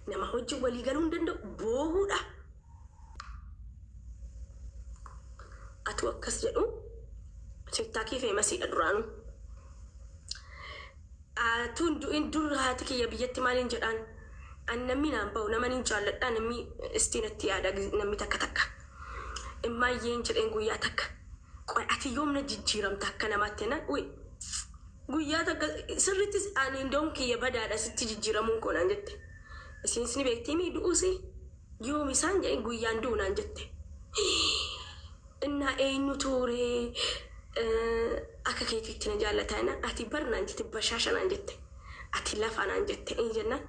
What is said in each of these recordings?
nama hojii walii galuu hin danda'u boohuudha. Atu akkas jedhu TikTokii feemasiidha duraanu. Atuun du'in dur haati kiyya biyyatti maaliin jedhaan namni naan ba'u nama niin jaalladhaa namni istiinatti yaada namni takka takka. Immaayyeen jedheen guyyaa takka qoy ati yoomna jijjiiramta akka namaatti na guyyaa takka sirrittis ani indoon kiyya badaadha sitti jijjiiramuun koonaan jette. Isinis ni beektii miidhuusi yoom isaan jedheen guyyaan duunaan jette. Innaa eenyu tuuree akka keetiitti na jaallataa ati barnaan jette bashaashanaan jette ati lafaanaan jette jennaan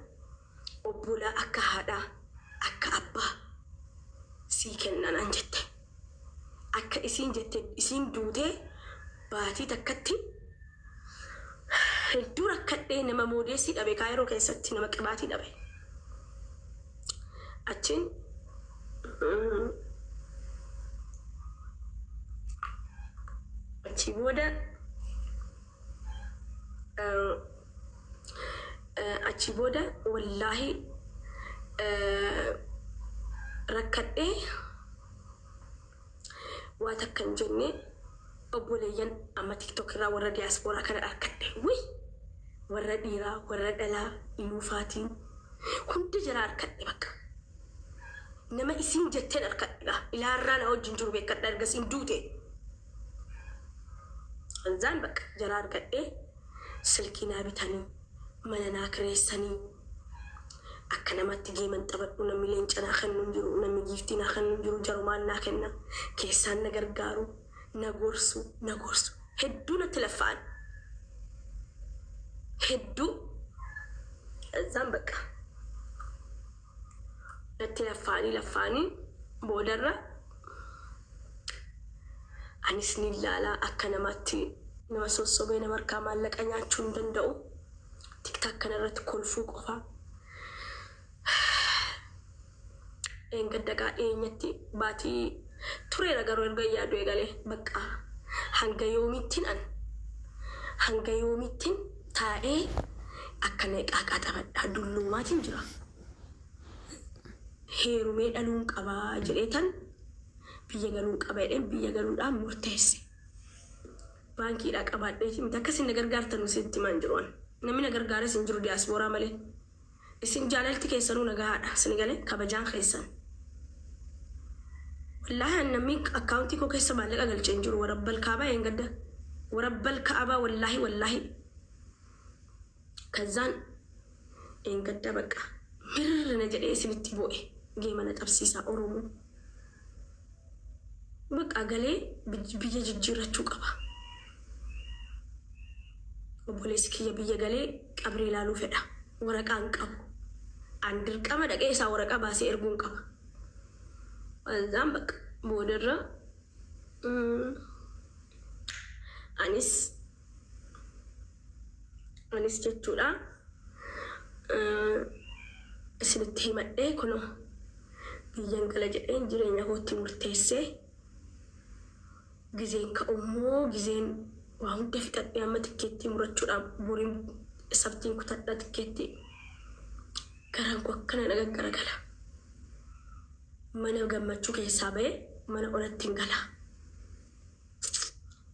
obbolaa akka haadhaa akka abbaa sii kennanaan jette. Akka isiin jette isiin duutee baatii takkatti hedduu rakkadhee nama moodeesii dhabe Kaayiroo keessatti nama qibaatii dhabe. Achiin achi booda wallaahi rakkadhee waa takka hin jenne obboleeyyan amma TikTok irraa warra diiyaaspooraa kana harkadhe warra dhiiraa warra dhalaa iluufaatiin hundi jira harkadhe bakka nama isiin jetteen harkadhe ilaarraa na wajjin jiru beekadha ergasiin duute anzaan bakka jira harkadhe silkii naa bitanii mana naa kireessanii akka namatti geeman taphadhu namni leenca naa kennu jiru namni giiftii naa kennu jiru jarumaan naa kenna keessaan na gargaaru na gorsu hedduu natti laffaan hedduu azaan bakka natti laffaanii boodarra anis ni ilaalaa akka namatti nama sossobee nama harkaa maallaqa nyaachuu hin danda'u TikTok kanarratti kolfuu qofaa. Engaddagaa eenyatti baatii tureera garuu erga yaadu eegalee bakka hanga yoomittiin taa'ee akka neeqaaqaa taphadhaa dulluumaatiin jira. Heerumee dhaluun qabaa jedheetan biyya galuun qaba jedheen biyya galuudhaan murteesse. Baankiidhaa qabaadheeti miti akkasiin na gargaartan isitti maan jiruun namni na gargaara isin jiru diiyaaspooraa malee. Isin jaalalti keessanuu nagahaadha isin galee kabajaan keessan. Wallaahi namni akkaawuntii koo keessa maallaqa galchee hin jiru warabbal kaabaa eengadda warabbal kaabaa wallaahi kazaan eengadda bakka mirrina jedhee isinitti bo'e geemana qabsiisaa Oromoo bakka galee biyya jijjiirrachuu qaba. Obboleessi kiyya biyya galee qabree ilaaluu fedha waraqaan qabu an dirqama dhaqee isaa waraqaa baasee erguun qaba. Azaan bakka boodarra anis jechuudha isinitti himadhee kunoo biyyan gala jedheen jireenya kootti murteessee gizeen ka'ummoo gizeen waa hunda fixadhee amma tikkeettii murachuudhaan boriin sabtiin kutadhaa tikkeettii garaan koo akkana nagan garagala. Mana gammachuu keessaa ba'ee mana onatti hin gala.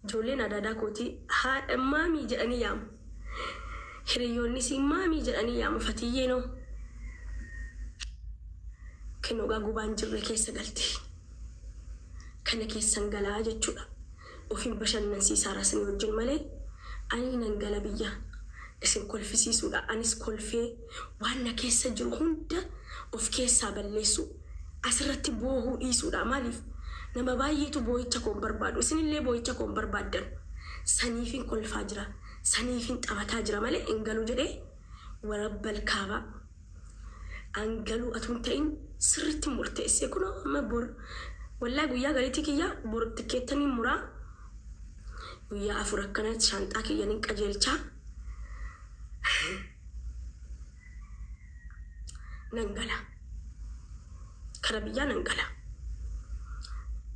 Ijoolleen adaadaa kootii haadha maamii jedhanii yaamu. Hiriyoonni si maamii jedhanii yaamu fatiyyeenoo. Kennogaa gubaan jirre keessa galti. Kana keessan galaa jechuudha. Ofiin bashannansiisaa raasanii wajjin malee ani nan gala biyya. Isin kolfisiisuudha. Anis kolfee waan na keessa jiru hunda of keessaa balleessu. Asirratti boohuu dhiisuudha maaliif nama baay'eetu boo'icha koon barbaadu isinillee boo'icha koon barbaaddan saniifin kolfaa jira saniifin taphataa jira malee ingaluu jedhee warabbal kaabaa angaluu atuun ta'in sirritti murteessee kunoo amma bor wallaahi guyyaa galiitii kiyyaa bor tikkeettanii muraa guyyaa afur akkanatti shaanxaa kiyyaniin qajeelchaa nan gala. Kara biyyaa nan gala.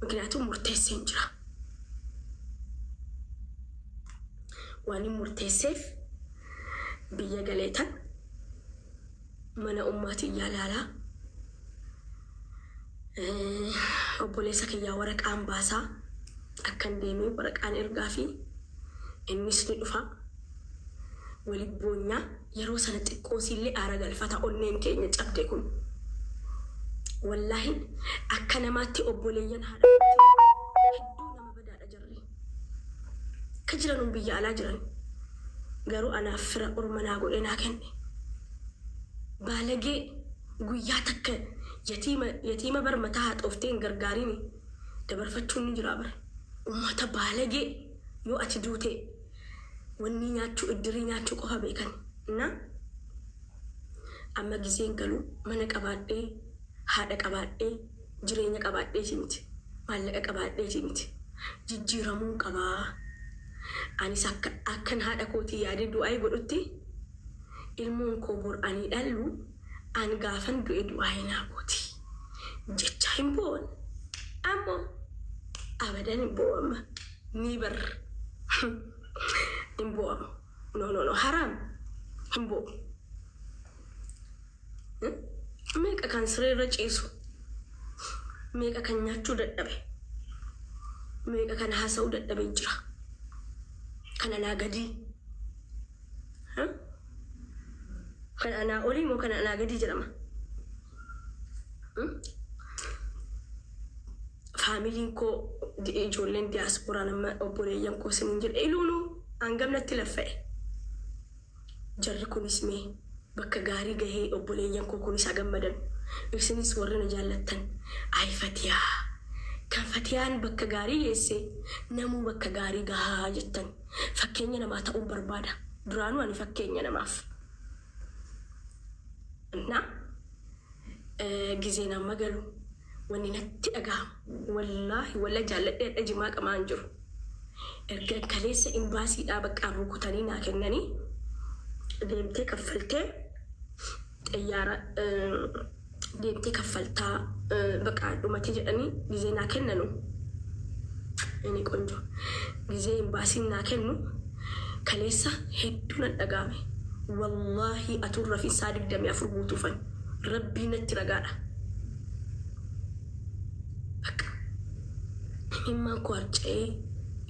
ምክንያቱም murteesseen jira. Waan murteesseef biyya galeetan mana ummati yaalala obboleessa kiyyaa waraqaan baasaa akkan deemee waraqaan ergaa fi innis ni dhufa wali boonya yeroo sana xiqqoosillee aara galfata onneen keenya cabde kun wallahi akka namaatti obboleeyyan haadha hedduu nama badaadha jarri ka jiran biyya alaa jiran garuu anaaf fira ormanaa godhe naa kenne baalagee guyyaa takka yatiima bar mataa haxoofteen gargaariini dabarfachuun ni jira bar ummata baalagee yoo ati duute wanni nyaachuu iddirii nyaachuu qofa beekan na amma giseen galu mana qabaadhee haadha qabaadhee jireenya qabaadhee simiti maallaqa qabaadhee simiti jijjiiramuu qabaa anis akkan haadha kootii yaadee du'aa godhutti ilmoon koo bor ani dhallu an gaafan du'e du'aa hinaa kooti jecha hin boon ammoo abadan hin booma ni bar hin booma no haram hin booma meeqa kan sireerra ciisu meeqa kan nyaachuu dadhabe meeqa kan haasa'uu dadhabe jira kan anaa gadii kan anaa olii moo kan anaa gadii jedhama faamiliin koo ijoolleen diyaasporaa nama obboleeyyan koo sinin jedhe iluunu hangamnatti laffa'e jarri kunis mee bakka gaarii gahee obboleeyyan koo kunis hagammadan isinis warri na jaallattan ay Fatiyaa kan Fatiyaan bakka gaarii yeesse namuu bakka gaarii gahaa jettan fakkeenya namaa ta'uu barbaada duraanuu ani fakkeenya namaaf na gizeen amma galu wanni natti dhagahamu wallaahi walla jaalladhee dhajimaa qamaan jiru erga kaleessa imbaasiidhaa baqqaan rukutanii naa kennanii deemtee kaffaltee xayyaara deemtee kaffaltaa baqqaa dhumate jedhanii gizee naa kennanu inni qonjo gizee imbaasiin naa kennu kaleessa hedduu nan dhagahame wallaahi atuun rafiisaa 24 guutuufan rabbii natti ragaadha immaan koo harca'ee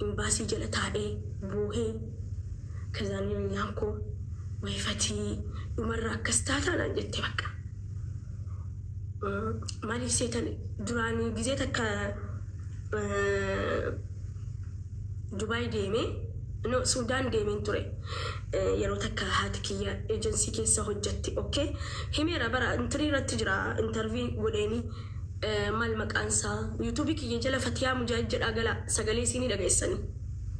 imbaasii jala taa'ee buuhee kazaan hiriyyaan koo wayfatii dhumarra akkas taataan jette bakka maaliif seetan duraanii gizee takka Dubai deemee no Suudaan deemeen ture yeroo takka haati kiyya eejensii keessa hojjetti okay himeera bara intiriirratti jira interview godheeni mal maqaansaa YouTube kiyya jala Fatiyaa Mujaahid jedha gala sagalee isinii dhageessanii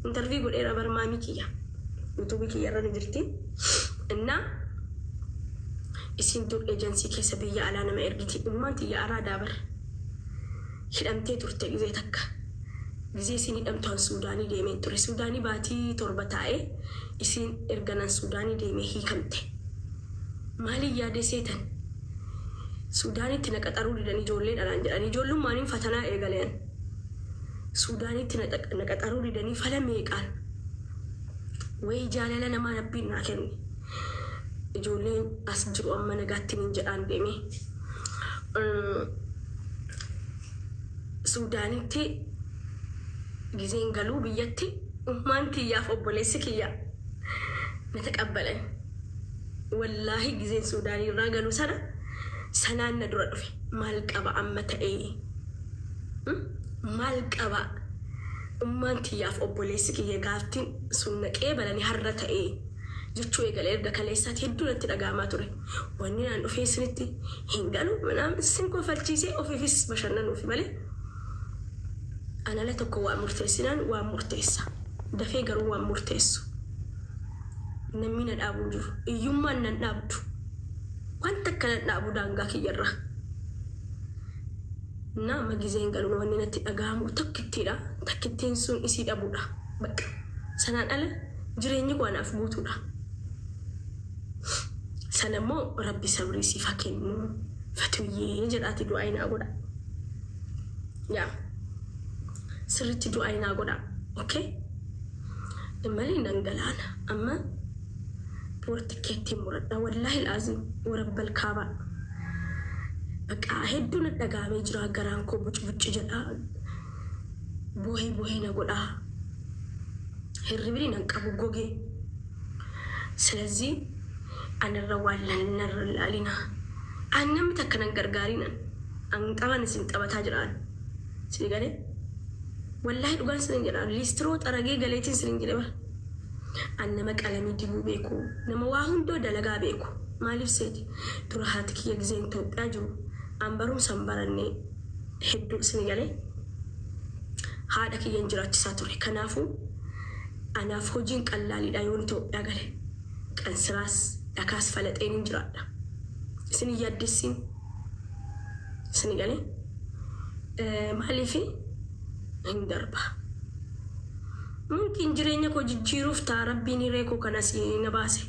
interview godheera bar maamii kiyya YouTube kiyya irra jirti inna isin dur eejensii keessa biyya alaa nama ergiti ummaan tiyya araadaa bar hidhamtee turte gizee takka gizee isin hidhamtaan Suudaanii deemeen ture Suudaanii baatii 7 taa'ee isin erganan Suudaanii deemee hiikamte maali yaade seetan Suudaanitti naqaxaruu didanii ijoollee dhalaan jedhanii ijoollummaaniin fatanaa eegaleen Suudaanitti naqaxaruu didanii fala meeqaan way jaalala namaa rabbiin naa kenni ijoolleen as jiru amma nagaatti nin jedhaan deeme Suudaanitti gizeen galuu biyyatti ummaan tiyyaaf obboleessi kiyya na taqabbalan wallaahi gizeen Suudaanii irraa galuu sanaan na dura dhufe maal qaba amma ta'ee maal qaba ummaan tiyyaaf obboleessi kiyya gaaftiin sun naqee balanii har'a ta'ee jechuu eegalee erga kaleessaatti hedduu natti dhagahamaa ture wanni naan dhufee isinitti hin galu manaam isin kofalchiisee ofiifis bashannanuufi malee anala tokko waa murteessinaan waa murteessa dafee garuu waa murteessu namni na dhaabuu jiru iyyummaan nan dhaabdu wanta kana dhaabu daangaa kiyyarra nama gizeen galu wanni natti dhagahamu tokkittiidha takkittiin sun isii dhabuudha bakka sanaan ala jireenyi waanaaf guutuudha sanammoo rabbi sabrii siif haa kennu Fatuyyee jedhaati du'aa inaa godha yaa sirriitti du'aa inaa godha okay malee nan galaana amma إيربورت كيتي مرد والله العظيم ورب الكعبة بقى هدون الدقام يجرى قرانكو بوش جدا بوهي نقول هربري ننقبو قوغي سلزي أنا الروال لنر لالينا أنا متكنا نقرقارينا أن طبعا نسين طبعا تاجران سيدي قالي والله دوغان سنجران ليستروت أرقي قاليتين سنجران أنا مقالمي ديبو بيكو نما واهن دو دلقا بيكو ماليف سيدي ترهاتك يجزين توب أجو أمبرون سنبراني هدو سني قالي هذا كي ينجرات ساتوري كنافو أنا فوجين قلالي دايوني توب أغالي كان سراس أكاس فلت أين ينجرات سني يدسين سني قالي ماليفي هندربا ممكن جرينا كو جيروف تاربيني ريكو كناسي نباسي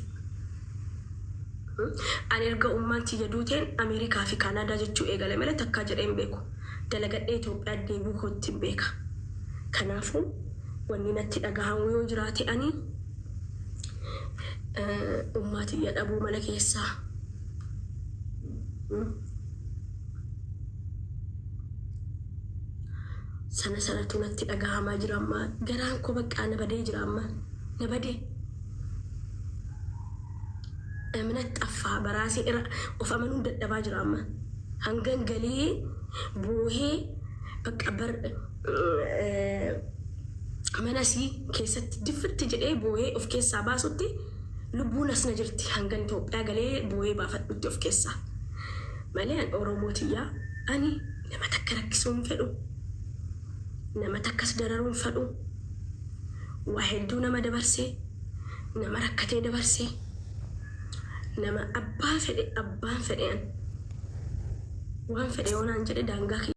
أنا أرجع أمانتي جدوتين أمريكا في كندا جتشو إيجالي ملا تكاجرين بيكو دلقات إيتو بأدي بيكو تبيكا كنافو ونينا تلقاهم ويوجراتي أني أماتي يد أبو ملك يسا سنة تونتي أجاها جراما جران كوبك أنا بدي جراما نبدي أمنت أفا براسي إرا وفمنون دبا جراما هنجن قلي بوهي بكبر مناسي كيست دفت تجري بوهي أف كيسا باسوتي لبونا سنجرتي هنجن توب أجلي بوهي بافت بدي أف كيسا مليان أوروموتيا أني لما تكرك سوم فلو نما تكس درارون فدو واحد دون ما دبرسي نما ركتي دبرسي نما أبان فدي وان فدي وانا انجري دانغاكي